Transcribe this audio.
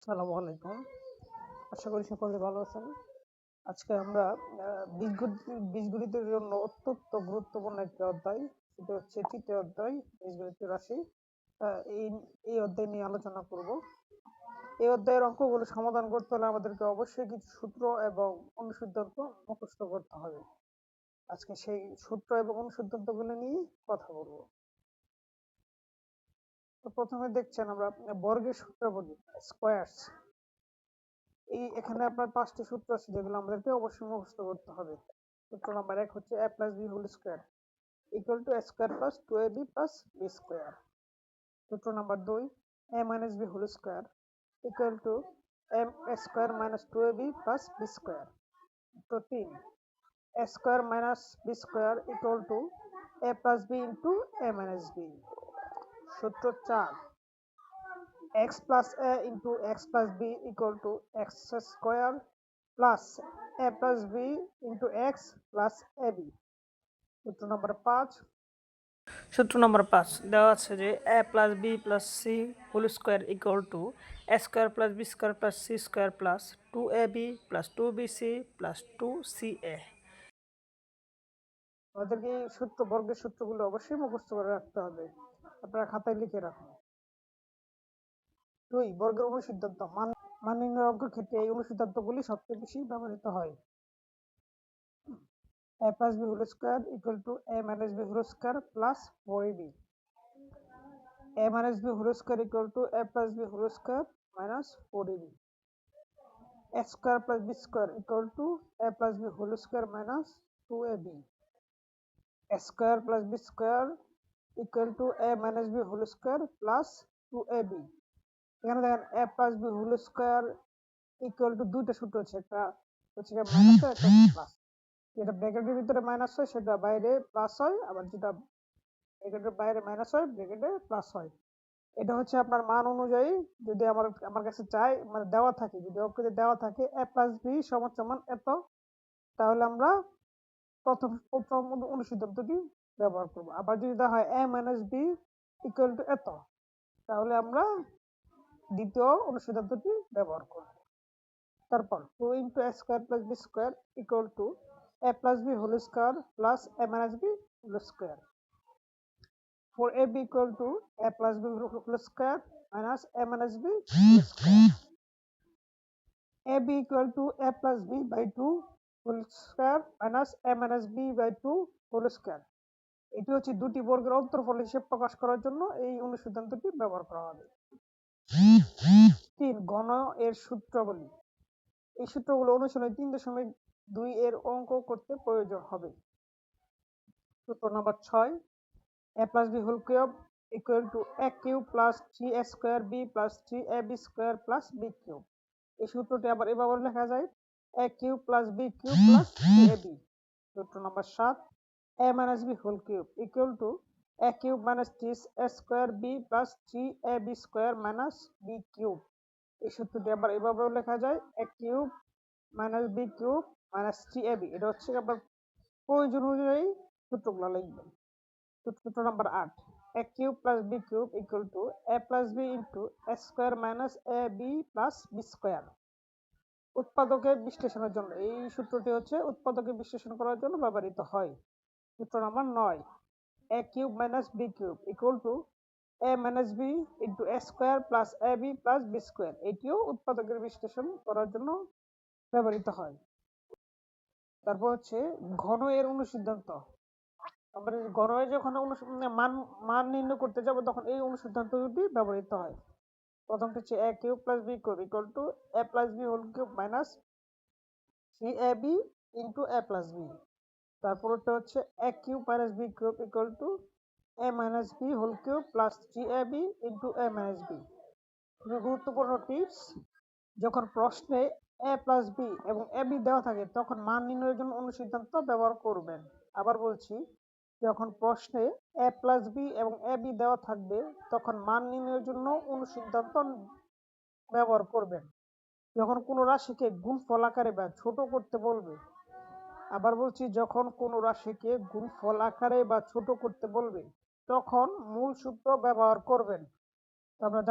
আসসালামু আলাইকুম। আশা করি সকলে ভালো আছেন। আজকে আমরা বীজগণিতের জন্য অত্যন্ত গুরুত্বপূর্ণ একটি অধ্যায়, সেটা হচ্ছে তৃতীয় অধ্যায় বীজগণিত রাশি। এই এই অধ্যায় নিয়ে আলোচনা করব। এই অধ্যায়ের অঙ্কগুলো সমাধান করতে হলে আমাদেরকে অবশ্যই কিছু সূত্র এবং অনুসিদ্ধান্ত মুখস্থ করতে হবে। আজকে সেই সূত্র এবং অনুসিদ্ধান্তগুলো নিয়ে কথা বলবো। তো প্রথমে দেখছেন আমরা বর্গের সূত্র বলি, স্কোয়ারস। এখানে আপনার 5টি সূত্র আছে যেগুলো আমাদেরকে অবশ্যই মুখস্থ করতে হবে। সূত্র নাম্বার 1 হচ্ছে a + b whole square equal to a square plus 2ab plus b square. সূত্র number 2 a - b whole square equal to a square minus 2ab plus b square. সূত্র 3 a square minus b square equal to a plus b into a minus b। সূত্র 4 x plus a into x plus b equal to x square plus a plus b into x plus ab। সূত্র নম্বর 5 দেওয়া আছে যে a plus b plus c whole square equal to a square plus b square plus c square plus 2ab plus 2bc plus 2ca। আমাদেরকে বর্গের সূত্রগুলো অবশ্যই মুখস্থ করে রাখতে হবে। আপনারা খাতায় লিখে রাখুন। 2 বর্গের অনুসিদ্ধান্ত মান নির্ণয়ের অঙ্কের ক্ষেত্রে এই অনুসিদ্ধান্তগুলি সবচেয়ে বেশি ব্যবহৃত হয়। a plus b whole square equal to a minus b whole square plus 4ab। a minus b whole square equal to a plus b whole square minus 4ab। a square plus b square equal to a plus b whole square minus 2ab। a square plus b square equal to a minus b whole square plus 2ab। এখানে দেখেন a plus b whole square equal to দুইটা সূত্র আছে, একটা হচ্ছে minus আর একটা plus. যেটা ব্র্যাকেটের ভিতরে মাইনাস হয় সেটা বাইরে প্লাস হয়, আবার যেটা ব্র্যাকেটের বাইরে মাইনাস হয় ব্র্যাকেটে প্লাস হয়। এটা হচ্ছে আপনার মান অনুযায়ী যদি আমার কাছে চাই মানে দেওয়া থাকে, যদি অঙ্কে দেওয়া থাকে a প্লাস b সমান এত, তাহলে আমরা প্রথম অনুসিদ্ধান্তটি ব্যবহার করব। আবার যদি দেওয়া হয় a minus b equal to এত, তাহলে আমরা দ্বিতীয় অনুসিদ্ধান্তটি ব্যবহার করব। তারপর 2 into a square plus b square equal to a plus b whole square plus a minus b whole square। For ab equal to a plus b whole square minus a minus b whole square। ab equal to a plus b by 2 whole square minus a minus b by 2 whole square। এটি হচ্ছে দুটি বর্গের অন্তরফল হিসেব প্রকাশ করার জন্য এই অনুসিদ্ধান্তটি ব্যবহার করা হবে। 3 ঘন এর সূত্রাবলী। এই সূত্রগুলো অনুশীলনে 3.2 এর অঙ্ক করতে প্রয়োজন হবে। সূত্র number 6 a plus b whole cube equal to a cube plus 3a square b plus 3ab square plus b cube। এই সূত্রটি আবার এভাবে লেখা যায় a cube plus b cube plus 3ab। সূত্র number 7 a minus b whole cube equal to a cube minus 3a square b plus 3ab square minus b cube। এই সূত্রটি আবার এভাবে লেখা যায় a cube minus b cube minus 3ab। এটা হচ্ছে আবার প্রয়োজন অনুযায়ী সূত্রগুলো লিখবেন। সূত্র number 8 a cube plus b cube equal to a plus b into a square minus ab plus b square। উৎপাদকের বিশ্লেষণের জন্য এই সূত্রটি হচ্ছে উৎপাদকের বিশ্লেষণ করার জন্য ব্যবহৃত হয়। সূত্র number 9 a cube minus b cube equal to a minus b into a square plus ab plus b square। এটিও উৎপাদকের বিশ্লেষণ করার জন্য ব্যবহৃত হয়। তারপর হচ্ছে ঘন এর অনুসিদ্ধান্ত। আমরা ঘনয়ের যখন মান নির্ণয় করতে যাব তখন এই অনুসিদ্ধান্তটি ব্যবহৃত হয়। প্রথমটি হচ্ছে a cube plus b cube equal to a plus b whole cube minus 3ab into a plus b। তারপরটা হচ্ছে a cube minus b cube equal to a minus b whole cube plus 3ab into a minus b। গুরুত্বপূর্ণ tips, যখন প্রশ্নে a plus b এবং ab দেওয়া থাকে তখন মান নির্ণয়ের জন্য অনুসিদ্ধান্ত ব্যবহার করবেন। আবার বলছি, যখন প্রশ্নে a প্লাস b এবং ab দেওয়া থাকবে তখন মান নির্ণয়ের জন্য অনুসিদ্ধান্ত ব্যবহার করবেন। যখন কোনো রাশিকে গুণফল আকারে বা ছোট করতে বলবে, আবার বলছি যখন কোনো রাশিকে গুণফল আকারে বা ছোট করতে বলবে তখন মূল সূত্র ব্যবহার করবেন। আমরা